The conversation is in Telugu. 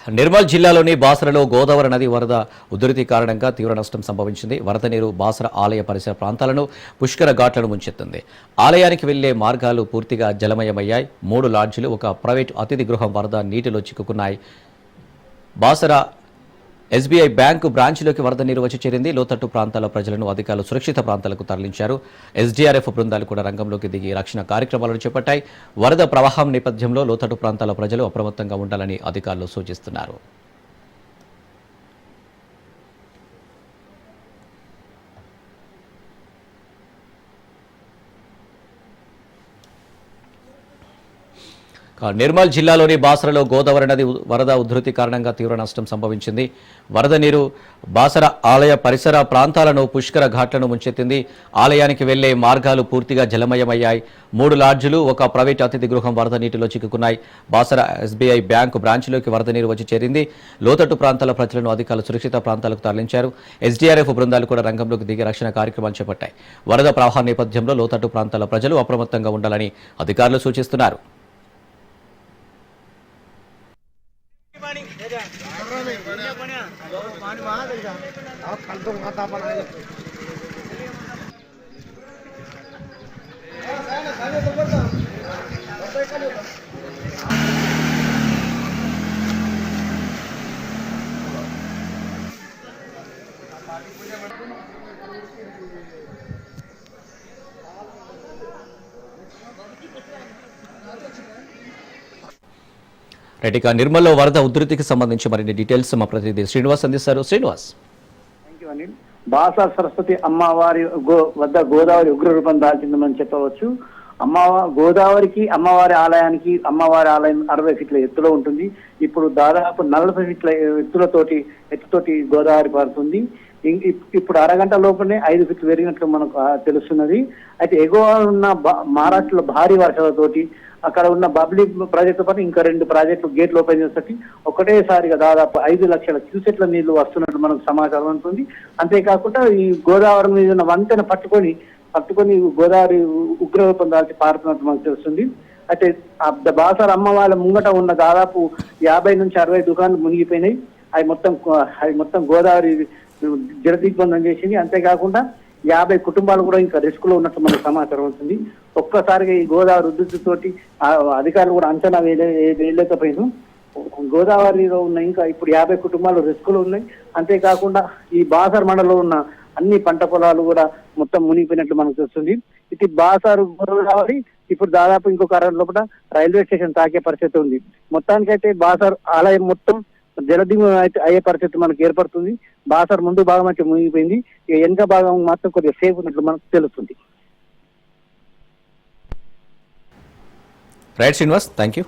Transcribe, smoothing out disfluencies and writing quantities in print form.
నిర్మల్ జిల్లాలోని బాసరలో గోదావరి నది వరద ఉధృతి కారణంగా తీవ్ర నష్టం సంభవించింది. వరద నీరు బాసర ఆలయ పరిసర ప్రాంతాలను పుష్కర ఘాట్లను ముంచెత్తింది. ఆలయానికి వెళ్లే మార్గాలు పూర్తిగా జలమయమయ్యాయి. 3 లాడ్జీలు, ఒక ప్రైవేటు అతిథి గృహం వరద నీటిలో చిక్కుకున్నాయి. బాసర ఎస్బీఐ బ్యాంకు బ్రాంచ్లోకి వరద నీరు వచ్చి చేరింది. లోతట్టు ప్రాంతాల ప్రజలను అధికారులు సురక్షిత ప్రాంతాలకు తరలించారు. ఎస్డీఆర్ఎఫ్ బృందాలు కూడా రంగంలోకి దిగి రక్షణ కార్యక్రమాలను చేపట్టాయి. వరద ప్రవాహం నేపథ్యంలో లోతట్టు ప్రాంతాల ప్రజలు అప్రమత్తంగా ఉండాలని అధికారులు సూచిస్తున్నారు. నిర్మల్ జిల్లాలోని బాసరలో గోదావరి నది వరద ఉధృతి కారణంగా తీవ్ర నష్టం సంభవించింది. వరద నీరు బాసర ఆలయ పరిసర ప్రాంతాలను పుష్కర ఘాట్లను ముంచెత్తింది. ఆలయానికి వెళ్లే మార్గాలు పూర్తిగా జలమయమయ్యాయి. 3 లాడ్జీలు, ఒక ప్రైవేట్ అతిథి గృహం వరద నీటిలో చిక్కుకున్నాయి. బాసర ఎస్బీఐ బ్యాంకు బ్రాంచ్లోకి వరద నీరు వచ్చి చేరింది. లోతట్టు ప్రాంతాల ప్రజలను అధికారులు సురక్షిత ప్రాంతాలకు తరలించారు. ఎస్డీఆర్ఎఫ్ బృందాలు కూడా రంగంలోకి దిగి రక్షణ కార్యక్రమాలు చేపట్టాయి. వరద ప్రవాహం నేపథ్యంలో లోతట్టు ప్రాంతాల ప్రజలు అప్రమత్తంగా ఉండాలని అధికారులు సూచిస్తున్నారు. ఇక నిర్మల్లో వరద ఉధృతికి సంబంధించి మరిన్ని డీటెయిల్స్ మా ప్రతినిధి శ్రీనివాస్ అందిస్తారు. శ్రీనివాస్. బాసర సరస్వతి అమ్మవారి వద్ద గోదావరి ఉగ్ర రూపం దాల్చిందని చెప్పవచ్చు. గోదావరికి అమ్మవారి ఆలయం 60 ఫీట్ల ఎత్తులో ఉంటుంది. ఇప్పుడు దాదాపు 40 ఫీట్ల ఎత్తుతోటి గోదావరి పారుతుంది. ఇప్పుడు అరగంట లోపలనే 5 ఫీట్లు పెరిగినట్లు మనకు తెలుస్తున్నది. అయితే ఎగువ ఉన్న మహారాష్ట్రలో భారీ వర్షాలతోటి అక్కడ ఉన్న బబ్లీ ప్రాజెక్టు పాటు ఇంకా 2 ప్రాజెక్టులు గేట్లు ఓపెన్ చేసేసి ఒకటేసారిగా దాదాపు 5 లక్షల క్యూసెట్ల నీళ్లు వస్తున్నట్లు మనకు సమాచారం ఉంటుంది. అంతేకాకుండా ఈ గోదావరి మీద ఉన్న వంతెన పట్టుకొని గోదావరి ఉగ్రరూపం దాల్చి పారుతున్నట్టు మనకు తెలుస్తుంది. అయితే బాసర అమ్మవారి ముంగట ఉన్న దాదాపు 50 నుంచి 60 దుకాణాలు మునిగిపోయినాయి. అవి మొత్తం గోదావరి జలదిగ్బంధం చేసింది. అంతేకాకుండా 50 కుటుంబాలు కూడా ఇంకా రిస్క్ లో ఉన్నట్టు మనకు సమాచారం ఉంటుంది. ఒక్కసారిగా ఈ గోదావరి ఉధృతితోటి అధికారులు కూడా అంచనా వేయలేకపోయినారు. గోదావరిలో ఉన్న ఇంకా ఇప్పుడు 50 కుటుంబాలు రిస్క్ లో ఉన్నాయి. అంతేకాకుండా ఈ బాసర్ మండలంలో ఉన్న అన్ని పంట పొలాలు కూడా మొత్తం మునిగిపోయినట్లు మనకు తెలుస్తుంది. ఇది బాసర్ గోదావరి ఇప్పుడు దాదాపు ఇంకొక అరగంట లోపల రైల్వే స్టేషన్ తాకే పరిస్థితి ఉంది. మొత్తానికైతే బాసర్ ఆలయం మొత్తం జలదిగ్గు అయ్యే పరిస్థితి మనకు ఏర్పడుతుంది. బాసర్ ముందు భాగం అయితే మునిగిపోయింది. వెనుక భాగం మాత్రం కొద్దిగా సేఫ్ ఉన్నట్లు మనకు తెలుస్తుంది. Right Srinivas, thank you.